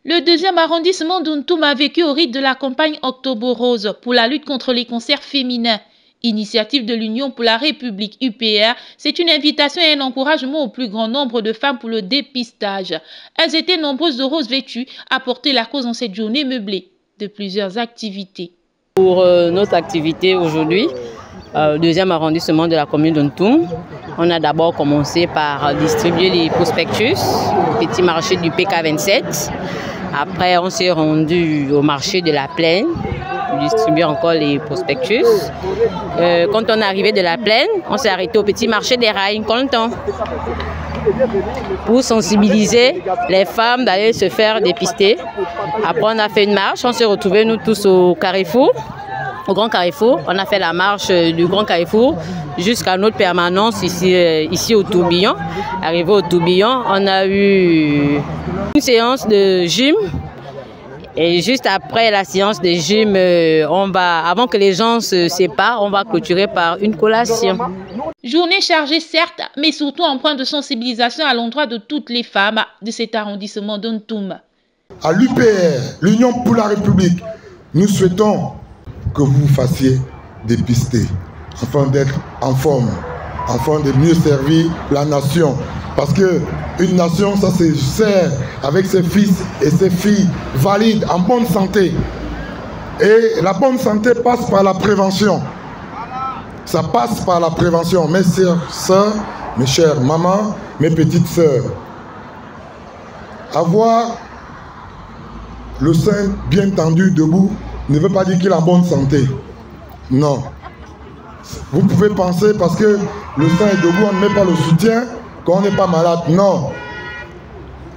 Le 2e arrondissement d'Untum a vécu au rythme de la campagne Octobre Rose pour la lutte contre les cancers féminins. Initiative de l'Union pour la République UPR, c'est une invitation et un encouragement au plus grand nombre de femmes pour le dépistage. Elles étaient nombreuses de roses vêtues à porter la cause en cette journée meublée de plusieurs activités. Pour notre activité aujourd'hui, 2e arrondissement de la commune d'Untum, on a d'abord commencé par distribuer les prospectus au petit marché du PK27. Après, on s'est rendu au marché de la Plaine, distribuer encore les prospectus. Quand on est arrivé de la Plaine, on s'est arrêté au petit marché des Rails, Content, pour sensibiliser les femmes d'aller se faire dépister. Après, on a fait une marche, on s'est retrouvés nous tous au Carrefour. Au Grand Carrefour, on a fait la marche du Grand Carrefour jusqu'à notre permanence ici au Tourbillon. Arrivé au Tourbillon, on a eu une séance de gym. Et juste après la séance de gym, avant que les gens se séparent, on va clôturer par une collation. Journée chargée certes, mais surtout empreinte de sensibilisation à l'endroit de toutes les femmes de cet arrondissement d'Untum. À l'UPR, l'Union pour la République, nous souhaitons que vous fassiez dépister, afin d'être en forme, afin de mieux servir la nation. Parce qu'une nation, ça se sert avec ses fils et ses filles valides, en bonne santé. Et la bonne santé passe par la prévention. Ça passe par la prévention. Mes sœurs, mes chères mamans, mes petites sœurs. Avoir le sein bien tendu debout ne veut pas dire qu'il est en bonne santé. Non. Vous pouvez penser parce que le sein est debout, on ne met pas le soutien, qu'on n'est pas malade. Non.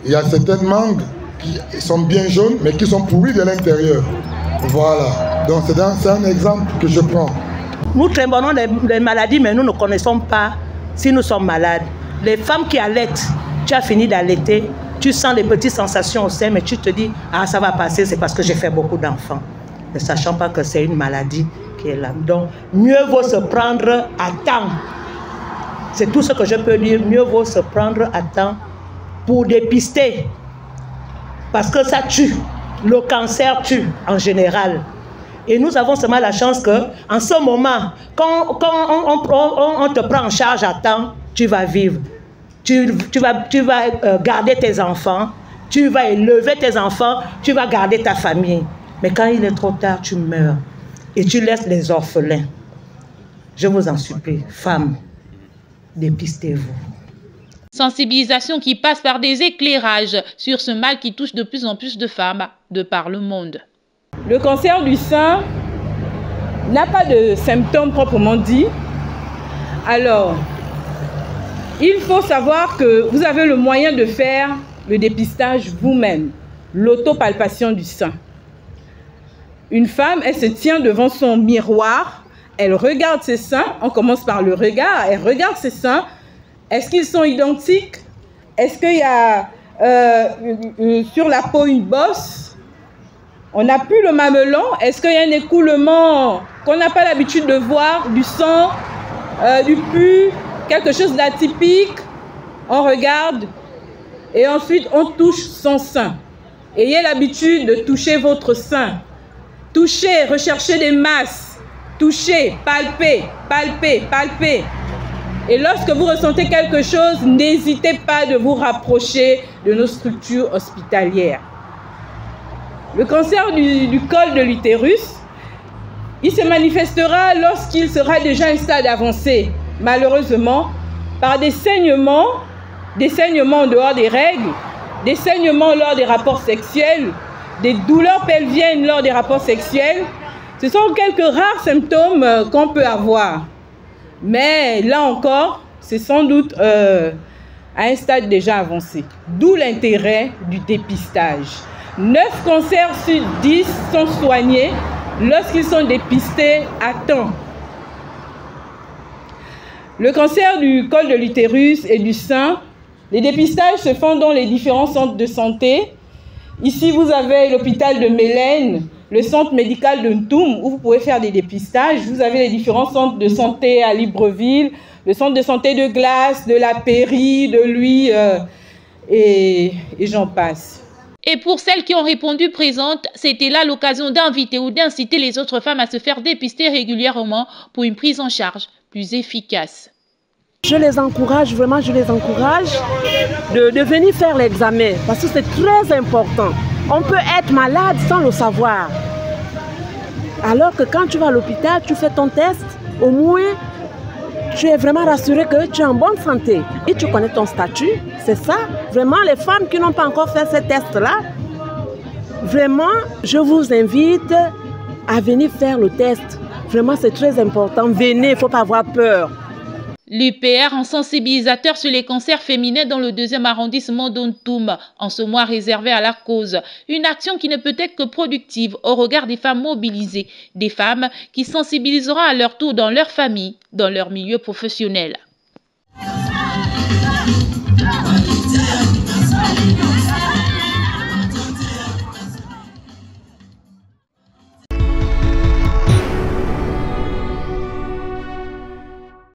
Il y a certaines mangues qui sont bien jaunes, mais qui sont pourries de l'intérieur. Voilà. Donc c'est un exemple que je prends. Nous tremblons des maladies, mais nous ne connaissons pas si nous sommes malades. Les femmes qui allaitent, tu as fini d'allaiter, tu sens des petites sensations au sein, mais tu te dis, ah ça va passer, c'est parce que j'ai fait beaucoup d'enfants. Ne sachant pas que c'est une maladie qui est là. Donc, mieux vaut se prendre à temps. C'est tout ce que je peux dire. Mieux vaut se prendre à temps pour dépister. Parce que ça tue. Le cancer tue en général. Et nous avons seulement la chance qu'en ce moment, quand on te prend en charge à temps, tu vas vivre. Tu vas garder tes enfants. Tu vas élever tes enfants. Tu vas garder ta famille. Mais quand il est trop tard, tu meurs et tu laisses les orphelins. Je vous en supplie, femmes, dépistez-vous. Sensibilisation qui passe par des éclairages sur ce mal qui touche de plus en plus de femmes de par le monde. Le cancer du sein n'a pas de symptômes proprement dit. Alors, il faut savoir que vous avez le moyen de faire le dépistage vous-même, l'autopalpation du sein. Une femme, elle se tient devant son miroir, elle regarde ses seins, on commence par le regard, elle regarde ses seins. Est-ce qu'ils sont identiques? Est-ce qu'il y a sur la peau une bosse? On n'a plus le mamelon. Est-ce qu'il y a un écoulement qu'on n'a pas l'habitude de voir, du sang, du pus, quelque chose d'atypique? On regarde et ensuite on touche son sein. Ayez l'habitude de toucher votre sein. Touchez, recherchez des masses, touchez, palpez, palpez, palpez. Et lorsque vous ressentez quelque chose, n'hésitez pas de vous rapprocher de nos structures hospitalières. Le cancer du col de l'utérus, il se manifestera lorsqu'il sera déjà un stade avancé, malheureusement, par des saignements en dehors des règles, des saignements lors des rapports sexuels, des douleurs pelviennes lors des rapports sexuels. Ce sont quelques rares symptômes qu'on peut avoir. Mais là encore, c'est sans doute à un stade déjà avancé. D'où l'intérêt du dépistage. 9 cancers sur 10 sont soignés lorsqu'ils sont dépistés à temps. Le cancer du col de l'utérus et du sein, les dépistages se font dans les différents centres de santé. Ici, vous avez l'hôpital de Mélène, le centre médical de Ntoum, où vous pouvez faire des dépistages. Vous avez les différents centres de santé à Libreville, le centre de santé de Glace, de la Pairie, de Lui, et j'en passe. Et pour celles qui ont répondu présentes, c'était là l'occasion d'inviter ou d'inciter les autres femmes à se faire dépister régulièrement pour une prise en charge plus efficace. Je les encourage, vraiment je les encourage de venir faire l'examen parce que c'est très important. On peut être malade sans le savoir. Alors que quand tu vas à l'hôpital, tu fais ton test, au moins tu es vraiment rassuré que tu es en bonne santé. Et tu connais ton statut, c'est ça. Vraiment, les femmes qui n'ont pas encore fait ce test-là, vraiment, je vous invite à venir faire le test. Vraiment, c'est très important. Venez, il ne faut pas avoir peur. L'UPR en sensibilisateur sur les cancers féminins dans le 2e arrondissement d'Ontoum, en ce mois réservé à la cause. Une action qui ne peut être que productive au regard des femmes mobilisées, des femmes qui sensibiliseront à leur tour dans leur famille, dans leur milieu professionnel.